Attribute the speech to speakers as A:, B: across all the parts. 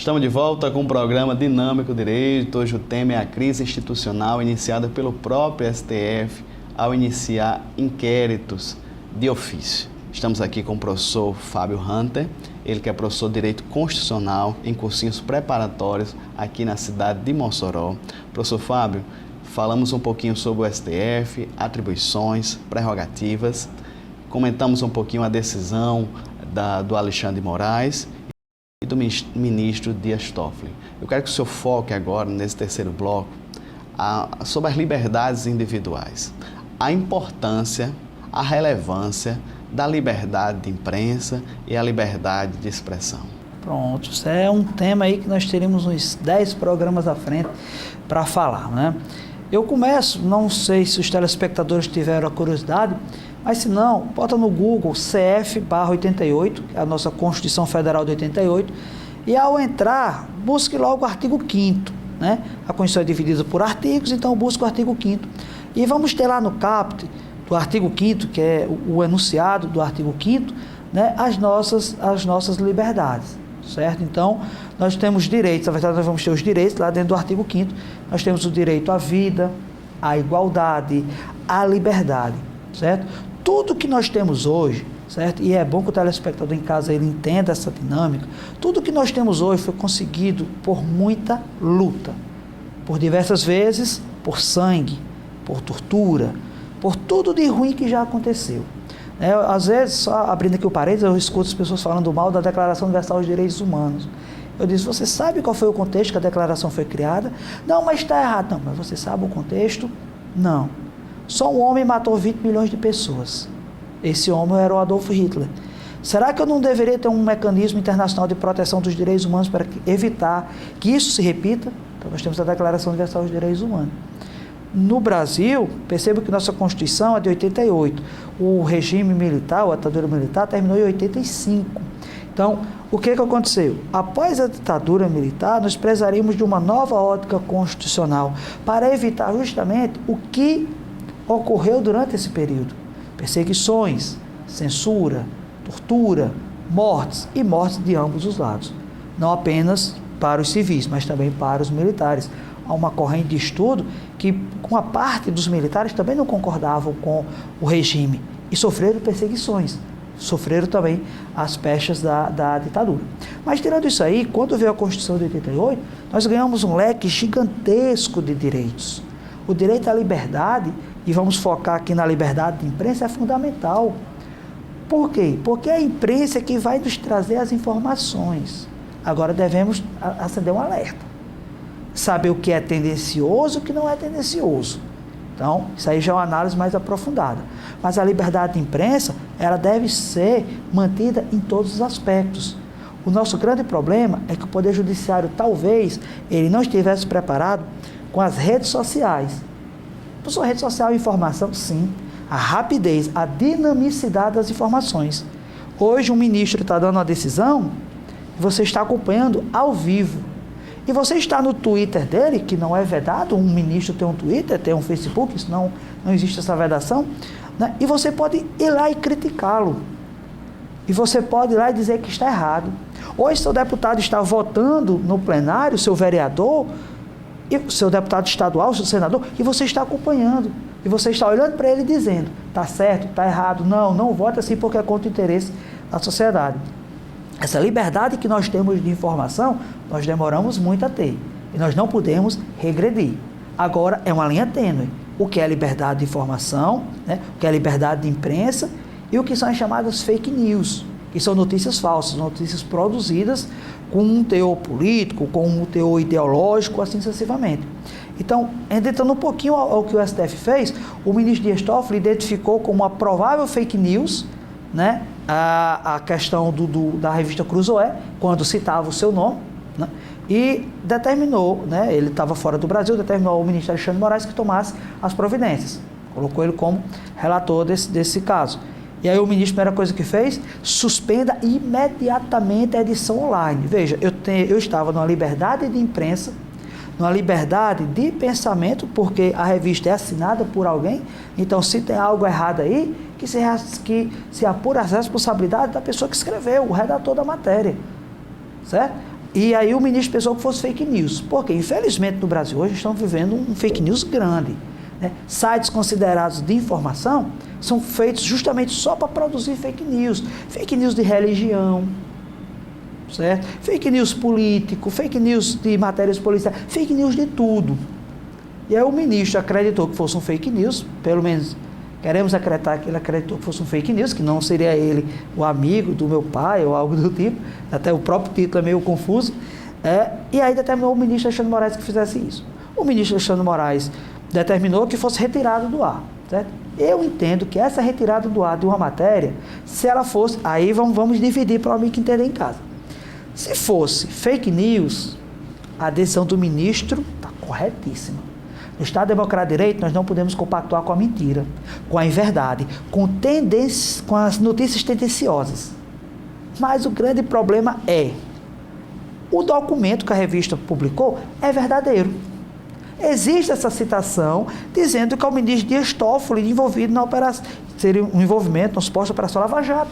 A: Estamos de volta com o programa Dinâmico Direito. Hoje o tema é a crise institucional iniciada pelo próprio STF ao iniciar inquéritos de ofício. Estamos aqui com o professor Fábio Hunter, ele que é professor de Direito Constitucional em cursinhos preparatórios aqui na cidade de Mossoró. Professor Fábio, falamos um pouquinho sobre o STF, atribuições, prerrogativas, comentamos um pouquinho a decisão do Alexandre de Moraes e do ministro Dias Toffoli. Eu quero que o senhor foque agora, nesse terceiro bloco, sobre as liberdades individuais. A importância, a relevância da liberdade de imprensa e a liberdade de expressão.
B: Pronto, isso é um tema aí que nós teremos uns 10 programas à frente para falar, né? Eu começo, não sei se os telespectadores tiveram a curiosidade, mas se não, bota no Google CF/88, que é a nossa Constituição Federal de 88, e ao entrar, busque logo o artigo 5º, né? A Constituição é dividida por artigos, então busque o artigo 5º. E vamos ter lá no caput do artigo 5º, que é o enunciado do artigo 5º, né? As nossas liberdades, certo? Então, nós temos direitos, na verdade nós vamos ter os direitos lá dentro do artigo 5º, nós temos o direito à vida, à igualdade, à liberdade, certo? Tudo que nós temos hoje, certo? E é bom que o telespectador em casa ele entenda essa dinâmica. Tudo que nós temos hoje foi conseguido por muita luta, por diversas vezes, por sangue, por tortura, por tudo de ruim que já aconteceu. Às vezes, só abrindo aqui o parênteses, eu escuto as pessoas falando mal da Declaração Universal dos Direitos Humanos. Eu disse, você sabe qual foi o contexto que a declaração foi criada? Não, mas está errado. Não, mas você sabe o contexto? Não. Só um homem matou 20 milhões de pessoas. Esse homem era o Adolf Hitler. Será que eu não deveria ter um mecanismo internacional de proteção dos direitos humanos para evitar que isso se repita? Então, nós temos a Declaração Universal dos Direitos Humanos. No Brasil, perceba que nossa Constituição é de 88. O regime militar, a ditadura militar, terminou em 85. Então, o que aconteceu? Após a ditadura militar, nós precisaríamos de uma nova ótica constitucional para evitar justamente o que ocorreu durante esse período. Perseguições, censura, tortura, mortes e mortes de ambos os lados. Não apenas para os civis, mas também para os militares. Há uma corrente de estudo que, com a parte dos militares, também não concordavam com o regime e sofreram perseguições, sofreram também as pechas da ditadura. Mas, tirando isso aí, quando veio a Constituição de 88, nós ganhamos um leque gigantesco de direitos. O direito à liberdade, e vamos focar aqui na liberdade de imprensa, é fundamental. Por quê? Porque é a imprensa que vai nos trazer as informações. Agora devemos acender um alerta. Saber o que é tendencioso e o que não é tendencioso. Então, isso aí já é uma análise mais aprofundada. Mas a liberdade de imprensa, ela deve ser mantida em todos os aspectos. O nosso grande problema é que o Poder Judiciário, talvez, ele não estivesse preparado com as redes sociais. Por sua rede social, informação, sim. A rapidez, a dinamicidade das informações. Hoje, um ministro está dando uma decisão, você está acompanhando ao vivo. E você está no Twitter dele, que não é vedado, um ministro tem um Twitter, tem um Facebook, isso não existe essa vedação, né? E você pode ir lá e criticá-lo. E você pode ir lá e dizer que está errado. Hoje, seu deputado está votando no plenário, seu vereador, e seu deputado estadual, seu senador, e você está acompanhando. E você está olhando para ele dizendo, está certo, está errado, não vote assim porque é contra o interesse da sociedade. Essa liberdade que nós temos de informação, nós demoramos muito a ter. E nós não podemos regredir. Agora, é uma linha tênue. O que é liberdade de informação, né? O que é liberdade de imprensa e o que são as chamadas fake news, que são notícias falsas, notícias produzidas com um teor político, com um teor ideológico, assim sucessivamente. Então, entrando um pouquinho ao que o STF fez, o ministro Dias Toffoli identificou como uma provável fake news, né, a questão da revista Cruzoé, quando citava o seu nome, né, e determinou, né, ele estava fora do Brasil, determinou ao ministro Alexandre de Moraes que tomasse as providências. Colocou ele como relator desse caso. E aí o ministro, a primeira coisa que fez, suspenda imediatamente a edição online. Veja, eu estava numa liberdade de imprensa, numa liberdade de pensamento, porque a revista é assinada por alguém, então se tem algo errado aí, que se apura a responsabilidade da pessoa que escreveu, o redator da matéria, certo? E aí o ministro pensou que fosse fake news. Porque, infelizmente, no Brasil hoje estamos vivendo um fake news grande. Né? Sites considerados de informação são feitos justamente só para produzir fake news. Fake news de religião, certo? Fake news político, fake news de matérias policiais, fake news de tudo. E aí o ministro acreditou que fosse um fake news, pelo menos queremos acreditar que ele acreditou que fosse um fake news, que não seria ele o amigo do meu pai ou algo do tipo, até o próprio título é meio confuso, e aí determinou o ministro Alexandre de Moraes que fizesse isso. O ministro Alexandre de Moraes determinou que fosse retirado do ar, certo? Eu entendo que essa retirada do ar de uma matéria, se ela fosse, aí vamos dividir para o amigo que entender em casa. Se fosse fake news, a decisão do ministro está corretíssima. No Estado Democrático de Direito, nós não podemos compactuar com a mentira, com a inverdade, com as notícias tendenciosas. Mas o grande problema é, o documento que a revista publicou é verdadeiro. Existe essa citação dizendo que é o ministro Dias Toffoli envolvido na operação, seria um envolvimento na suposta Operação Lava Jato.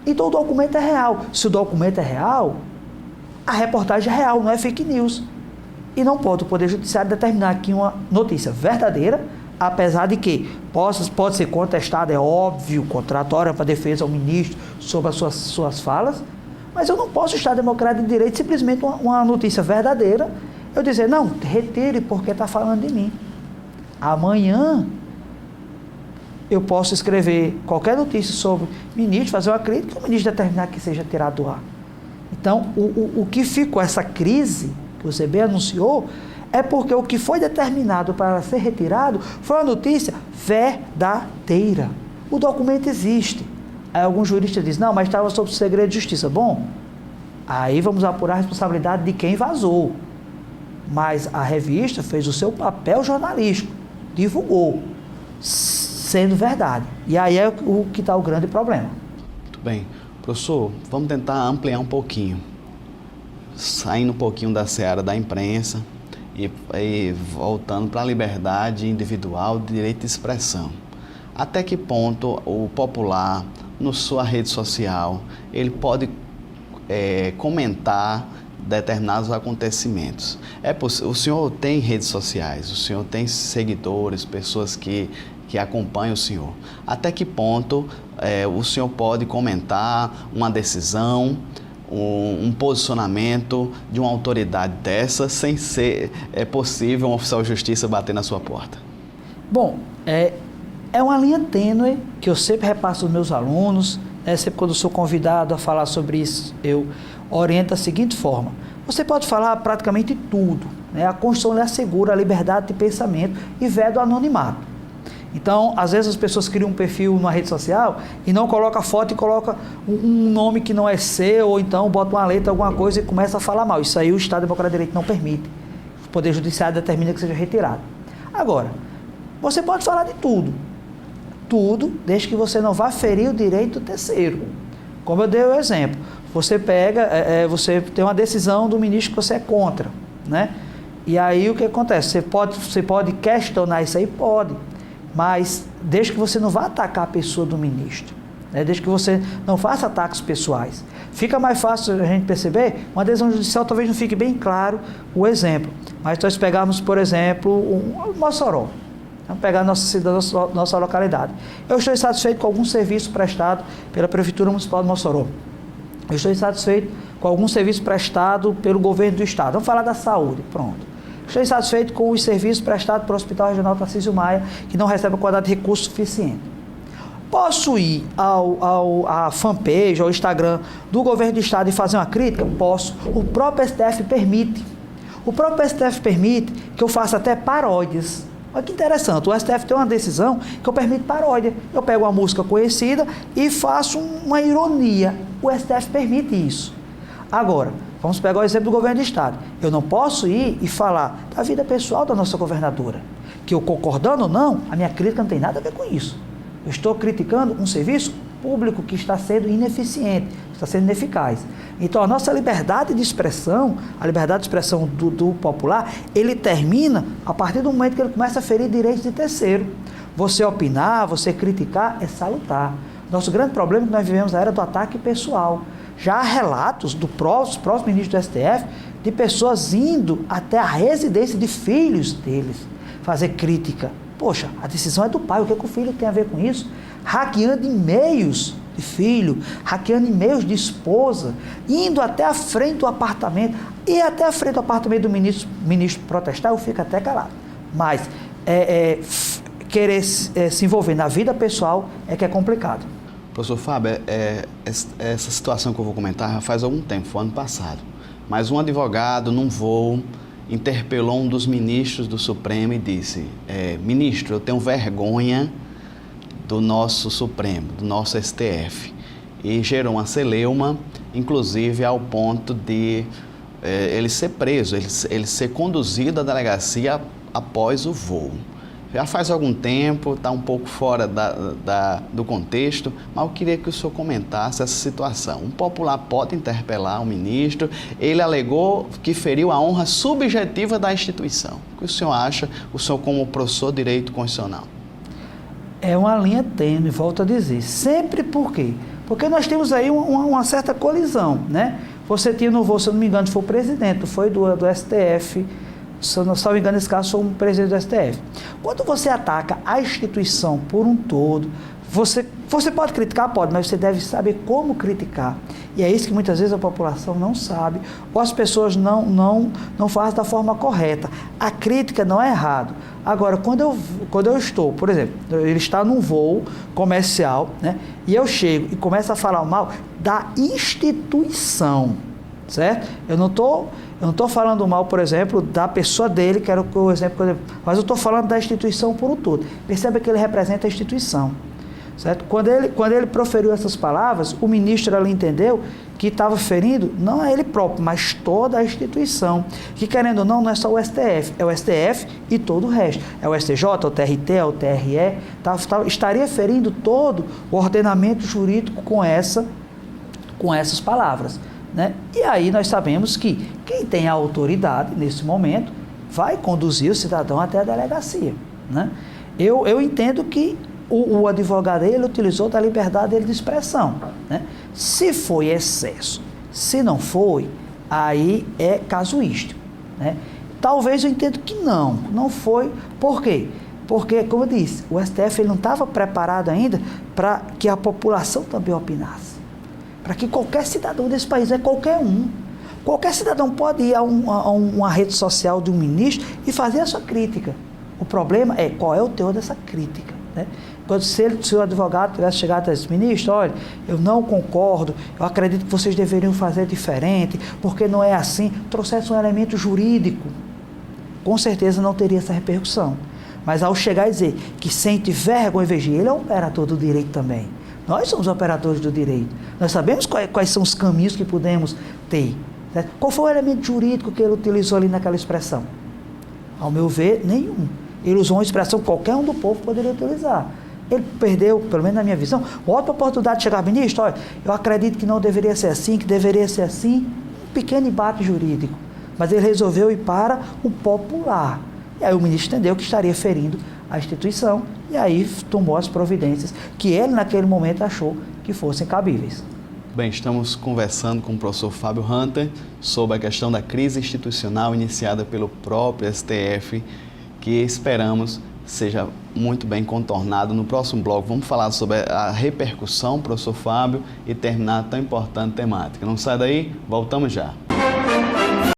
B: Então o documento é real. Se o documento é real, a reportagem é real, não é fake news. E não pode o Poder Judiciário determinar aqui uma notícia verdadeira, apesar de que pode ser contestada, é óbvio, contratória para defesa ao ministro sobre as suas falas, mas eu não posso, Estado Democrático de Direito, simplesmente uma notícia verdadeira, eu dizer, não, retire porque está falando de mim. Amanhã eu posso escrever qualquer notícia sobre ministro, fazer uma crítica e o ministro determinar que seja tirado do ar. Então, o que ficou essa crise que o CB anunciou, é porque o que foi determinado para ser retirado foi uma notícia verdadeira. O documento existe. Aí alguns juristas dizem, não, mas estava sob segredo de justiça. Bom, aí vamos apurar a responsabilidade de quem vazou. Mas a revista fez o seu papel jornalístico, divulgou, sendo verdade. E aí é o que está o grande problema.
A: Muito bem. Professor, vamos tentar ampliar um pouquinho. Saindo um pouquinho da seara da imprensa e voltando para a liberdade individual, direito de expressão. Até que ponto o popular, na sua rede social, ele pode comentar determinados acontecimentos? O senhor tem redes sociais, o senhor tem seguidores, pessoas que acompanham o senhor. Até que ponto o senhor pode comentar uma decisão, um posicionamento de uma autoridade dessa, sem ser possível um oficial de justiça bater na sua porta?
B: Bom, é uma linha tênue que eu sempre repasso aos meus alunos, sempre quando eu sou convidado a falar sobre isso, eu oriento da seguinte forma: você pode falar praticamente tudo, né? A Constituição lhe assegura a liberdade de pensamento e veda o anonimato. Então, às vezes as pessoas criam um perfil numa rede social e não coloca foto e coloca um nome que não é seu, ou então bota uma letra, alguma coisa e começa a falar mal. Isso aí o Estado Democrático de Direito não permite. O Poder Judiciário determina que seja retirado. Agora, você pode falar de tudo. Tudo, desde que você não vá ferir o direito do terceiro. Como eu dei o exemplo, você você tem uma decisão do ministro que você é contra, né? E aí o que acontece? Você pode questionar isso aí? Pode. Mas desde que você não vá atacar a pessoa do ministro, né? Desde que você não faça ataques pessoais. Fica mais fácil a gente perceber, uma decisão judicial talvez não fique bem claro o exemplo, mas nós pegarmos, por exemplo, o Mossoró. Vamos pegar nossa localidade. Eu estou insatisfeito com algum serviço prestado pela Prefeitura Municipal de Mossoró. Eu estou insatisfeito com algum serviço prestado pelo governo do Estado. Vamos falar da saúde, pronto. Estou insatisfeito com os serviços prestados pelo Hospital Regional Tarcísio Maia, que não recebe a quantidade de recursos suficiente. Posso ir à fanpage, ao Instagram do governo do Estado e fazer uma crítica? Posso. O próprio STF permite. O próprio STF permite que eu faça até paródias. Olha que interessante, o STF tem uma decisão que eu permito paródia. Eu pego uma música conhecida e faço uma ironia. O STF permite isso. Agora, vamos pegar o exemplo do governo do Estado. Eu não posso ir e falar da vida pessoal da nossa governadora. Que eu concordando ou não, a minha crítica não tem nada a ver com isso. Eu estou criticando um serviço público que está sendo ineficiente, está sendo ineficaz. Então, a nossa liberdade de expressão, a liberdade de expressão do popular, ele termina a partir do momento que ele começa a ferir direitos de terceiro. Você opinar, você criticar, é salutar. Nosso grande problema é que nós vivemos na era do ataque pessoal. Já há relatos dos próprios ministros do STF de pessoas indo até a residência de filhos deles fazer crítica. Poxa, a decisão é do pai, o que o filho tem a ver com isso? Hackeando e-mails de filho, hackeando e-mails de esposa, indo até a frente do apartamento, e até a frente do apartamento do ministro protestar, eu fico até calado. Mas querer se envolver na vida pessoal é que é complicado.
A: Professor Fábio, essa situação que eu vou comentar já faz algum tempo, foi ano passado. Mas um advogado, num voo, interpelou um dos ministros do Supremo e disse: ministro, eu tenho vergonha do nosso Supremo, do nosso STF. E gerou uma celeuma, inclusive ao ponto de ele ser preso, ele ser conduzido à delegacia após o voo. Já faz algum tempo, está um pouco fora do contexto, mas eu queria que o senhor comentasse essa situação. Um popular pode interpelar o ministro, ele alegou que feriu a honra subjetiva da instituição. O que o senhor acha, o senhor como professor de Direito Constitucional?
B: É uma linha tênue, volto a dizer. Sempre por quê? Porque nós temos aí uma certa colisão, né? Você tinha no voo, se eu não me engano, foi o presidente, foi do STF, se eu não me engano, nesse caso, foi um presidente do STF. Quando você ataca a instituição por um todo, você pode criticar? Pode, mas você deve saber como criticar. E é isso que muitas vezes a população não sabe, ou as pessoas não fazem da forma correta. A crítica não é errado. Agora, quando eu estou, por exemplo, ele está num voo comercial, né, e eu chego e começo a falar mal da instituição, certo? Eu não estou falando mal, por exemplo, da pessoa dele, que era o exemplo, mas eu estou falando da instituição por um todo. Perceba que ele representa a instituição, certo? Quando ele proferiu essas palavras, o ministro ali entendeu que estava ferindo não a ele próprio, mas toda a instituição, que querendo ou não, não é só o STF, é o STF e todo o resto. É o STJ, o TRT, o TRE, estaria ferindo todo o ordenamento jurídico com essas palavras, né? E aí nós sabemos que quem tem a autoridade nesse momento vai conduzir o cidadão até a delegacia, né? Eu entendo que o advogado ele utilizou da liberdade dele de expressão, né? Se foi excesso, se não foi, aí é casuístico, né? Talvez eu entenda que não foi. Por quê? Porque, como eu disse, o STF ele não estava preparado ainda para que a população também opinasse. Para que qualquer cidadão desse país, qualquer cidadão pode ir a uma rede social de um ministro e fazer a sua crítica. O problema é qual é o teor dessa crítica, né? Se o advogado tivesse chegado a esse ministro, olha, eu não concordo, eu acredito que vocês deveriam fazer diferente, porque não é assim, trouxesse um elemento jurídico, com certeza não teria essa repercussão. Mas ao chegar e dizer que sente vergonha, veja, ele é um operador do direito também. Nós somos operadores do direito. Nós sabemos quais são os caminhos que podemos ter, certo? Qual foi o elemento jurídico que ele utilizou ali naquela expressão? Ao meu ver, nenhum. Ele usou uma expressão que qualquer um do povo poderia utilizar. Ele perdeu, pelo menos na minha visão, outra oportunidade de chegar, ministro, olha, eu acredito que não deveria ser assim, que deveria ser assim, um pequeno embate jurídico. Mas ele resolveu ir para o popular. E aí o ministro entendeu que estaria ferindo a instituição e aí tomou as providências que ele, naquele momento, achou que fossem cabíveis.
A: Bem, estamos conversando com o professor Fábio Hunter sobre a questão da crise institucional iniciada pelo próprio STF, que esperamos seja muito bem contornado. No próximo bloco vamos falar sobre a repercussão, professor Fábio, e terminar a tão importante temática. Não sai daí, voltamos já.